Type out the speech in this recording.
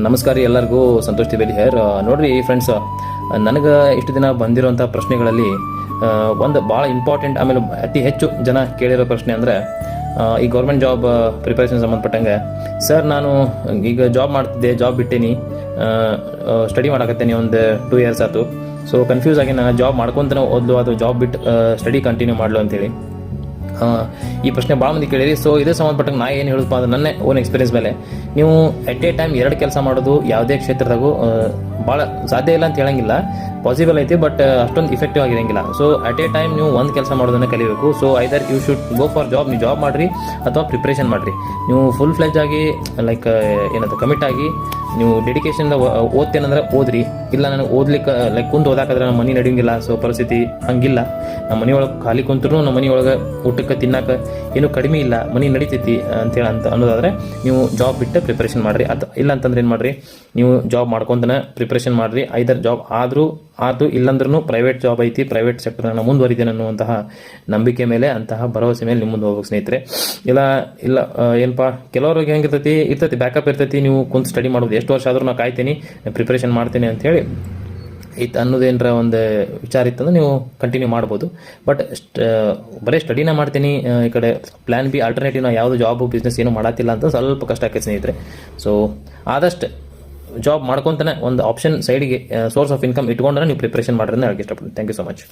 ನಮಸ್ಕಾರ ರೀ ಎಲ್ಲರಿಗೂ, ಸಂತೋಷ್ ತ್ರಿವೇದಿ ಹೇರ್. ನೋಡ್ರಿ ಫ್ರೆಂಡ್ಸ್, ನನಗೆ ಇಷ್ಟು ದಿನ ಬಂದಿರುವಂಥ ಪ್ರಶ್ನೆಗಳಲ್ಲಿ ಒಂದು ಭಾಳ ಇಂಪಾರ್ಟೆಂಟ್, ಆಮೇಲೆ ಅತಿ ಹೆಚ್ಚು ಜನ ಕೇಳಿರೋ ಪ್ರಶ್ನೆ ಅಂದರೆ ಈ ಗೌರ್ಮೆಂಟ್ ಜಾಬ್ ಪ್ರಿಪರೇಷನ್ ಸಂಬಂಧಪಟ್ಟಂಗೆ, ಸರ್ ನಾನು ಈಗ ಜಾಬ್ ಮಾಡ್ತಿದ್ದೆ, ಜಾಬ್ ಬಿಟ್ಟೇನಿ, ಸ್ಟಡಿ ಮಾಡಕತ್ತೇನೆ, ಒಂದು 2 years ಆಯ್ತು. ಸೊ ಕನ್ಫ್ಯೂಸ್ ಆಗಿ ನಾನು ಜಾಬ್ ಮಾಡ್ಕೊತಾನೆ ಓದ್ಲು ಅದು ಜಾಬ್ ಬಿಟ್ಟು ಸ್ಟಡಿ ಕಂಟಿನ್ಯೂ ಮಾಡಲು ಅಂತೇಳಿ ಈ ಪ್ರಶ್ನೆ ಭಾಳ ಮಂದಿ ಕೇಳಿರಿ. ಸೊ ಇದೇ ಸಂಬಂಧಪಟ್ಟಂಗೆ ನಾ ಏನು ಹೇಳೋದಪ್ಪ ಅಂದ್ರೆ, ನನ್ನ ಓನ್ ಎಕ್ಸ್ಪೀರಿಯನ್ಸ್ ಮೇಲೆ, ನೀವು ಎಟ್ ಎ ಟೈಮ್ 2 ಕೆಲಸ ಮಾಡೋದು ಯಾವುದೇ ಕ್ಷೇತ್ರದಾಗೂ ಭಾಳ ಸಾಧ್ಯ ಇಲ್ಲ ಅಂತ ಹೇಳಂಗಿಲ್ಲ, ಪಾಸಿಬಲ್ ಐತಿ, ಬಟ್ ಅಷ್ಟೊಂದು ಇಫೆಕ್ಟಿವ್ ಆಗಿರಂಗಿಲ್ಲ. ಸೊ ಅಟ್ ಎ ಟೈಮ್ ನೀವು ಒಂದು ಕೆಲಸ ಮಾಡೋದನ್ನು ಕಲಿಬೇಕು. So either you should go for job, ನೀವು ಜಾಬ್ ಮಾಡಿರಿ ಅಥವಾ ಪ್ರಿಪ್ರೇಷನ್ ಮಾಡಿರಿ. ನೀವು ಫುಲ್ ಫ್ಲೆಜ್ ಆಗಿ ಲೈಕ್ ಏನಂತ ಕಮಿಟ್ ಆಗಿ ನೀವು ಡೆಡಿಕೇಶನ್ ಓದ್ತೇನಂದ್ರೆ ಓದ್ರಿ. ಇಲ್ಲ ನನಗೆ ಓದ್ಲಿಕ್ಕೆ ಲೈಕ್ ಕುಂತು ಓದಾಕಂದ್ರೆ ನಮ್ಮ ಮನೆ ನಡೆಯಂಗಿಲ್ಲ, ಸೊ ಪರಿಸ್ಥಿತಿ ಹಂಗಿಲ್ಲ, ನಮ್ಮ ಮನೆಯೊಳಗೆ ಖಾಲಿ ಕುಂತ್ರು ನಮ್ಮ ಮನೆಯೊಳಗೆ ಊಟಕ್ಕೆ ತಿನ್ನಕ್ಕೆ ಏನೂ ಕಡಿಮೆ ಇಲ್ಲ, ಮನೆ ನಡೀತೈತಿ ಅಂತೇಳಿ ಅನ್ನೋದಾದ್ರೆ ನೀವು ಜಾಬ್ ಬಿಟ್ಟು ಪ್ರಿಪ್ರೇಷನ್ ಮಾಡಿರಿ. ಇಲ್ಲ ಅಂತಂದ್ರೆ ಏನು ಮಾಡಿರಿ, ನೀವು ಜಾಬ್ ಮಾಡ್ಕೊಂತನ ಪ್ರಿಪ್ರೇಷನ್ ಮಾಡಿರಿ. ಐದರ್ ಜಾಬ್ ಆದರೂ ಇಲ್ಲಂದ್ರೂ ಪ್ರೈವೇಟ್ ಜಾಬ್ ಐತಿ, ಪ್ರೈವೇಟ್ ಸೆಕ್ಟರ್ ನಾನು ಮುಂದುವರಿತೇನೆ ಅನ್ನುವಂತಹ ನಂಬಿಕೆ ಮೇಲೆ, ಅಂತಹ ಭರವಸೆ ಮೇಲೆ ನಿಮ್ಮ ಮುಂದೆ ಹೋಗ್ಬೇಕು ಸ್ನೇಹಿತರೆ. ಇಲ್ಲ ಏನಪ್ಪ, ಕೆಲವ್ರಿಗೆ ಇರ್ತೈತಿ ಬ್ಯಾಕಪ್ ಇರ್ತೈತಿ, ನೀವು ಕುಂತು ಸ್ಟಡಿ ಮಾಡೋದು ಎಷ್ಟು ವರ್ಷ ಆದರೂ ನಾನು ಕಾಯ್ತೀನಿ, ಪ್ರಿಪ್ರೇಷನ್ ಮಾಡ್ತೀನಿ ಅಂತ ಹೇಳಿ ಅನ್ನೋದೇನರ ಒಂದು ವಿಚಾರ ಇತ್ತಂದ್ರೆ ನೀವು ಕಂಟಿನ್ಯೂ ಮಾಡ್ಬೋದು. ಬಟ್ ಬರೀ ಸ್ಟಡಿನ ಮಾಡ್ತೀನಿ, ಈ ಕಡೆ ಪ್ಲಾನ್ ಬಿ ಆಲ್ಟರ್ನೇಟಿವ್ ನಾ ಯಾವುದು ಜಾಬ್ ಬಿಸ್ನೆಸ್ ಏನು ಮಾಡತ್ತಿಲ್ಲ ಅಂತ ಸ್ವಲ್ಪ ಕಷ್ಟ ಆಕೈತೆ ಸ್ನೇಹಿತರೆ. ಸೊ ಆದಷ್ಟು ಜಾಬ್ ಮಾಡ್ಕೊತಾನೆ ಒಂದು ಆಪ್ಷನ್ ಸೈಡಿಗೆ ಸೋರ್ಸ್ ಆಫ್ ಇನ್ಕಮ್ ಇಟ್ಕೊಂಡ್ರೆ ನೀವು ಪ್ರಿಪ್ರೇಷನ್ ಮಾಡ್ರಿ ಅಂತ ಹೇಳಕ್ಕೆ ಇಷ್ಟಪಡ್ತೀನಿ. Thank you so much.